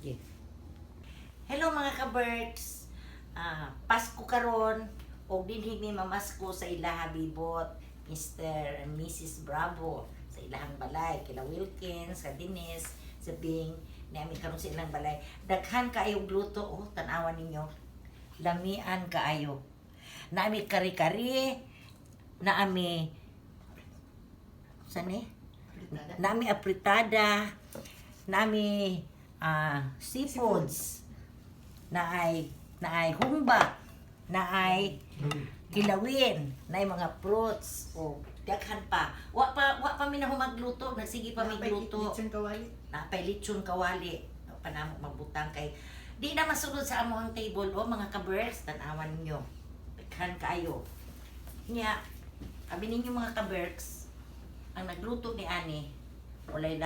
Yeah. Hello mga ka-Berks! Pasko karon o dinhi ni mamasko sa ilaha bibot Mr. and Mrs. Bravo sa ilahang balay kila Wilkins, sa Dennis, sa Bing niami karon sa ilang balay. Daghan kaayo gluto tan-awan ninyo. Lamian kaayo. Naami kari-kari, naami sani? Naami apritada, naami seafoods, naay humba, naay kilawin, naay mga fruits o daghan pa. Wa pa mi na humagluto, nagsige pa mi gluto. Napay lechon kawali. Panamo magbutang kay di na masulod sa amo ang table o mga ka-Berks, tan-awan ninyo. Daghan kaayo. Nya, abi ninyo mga ka-Berks, ang nagluto ni ani walay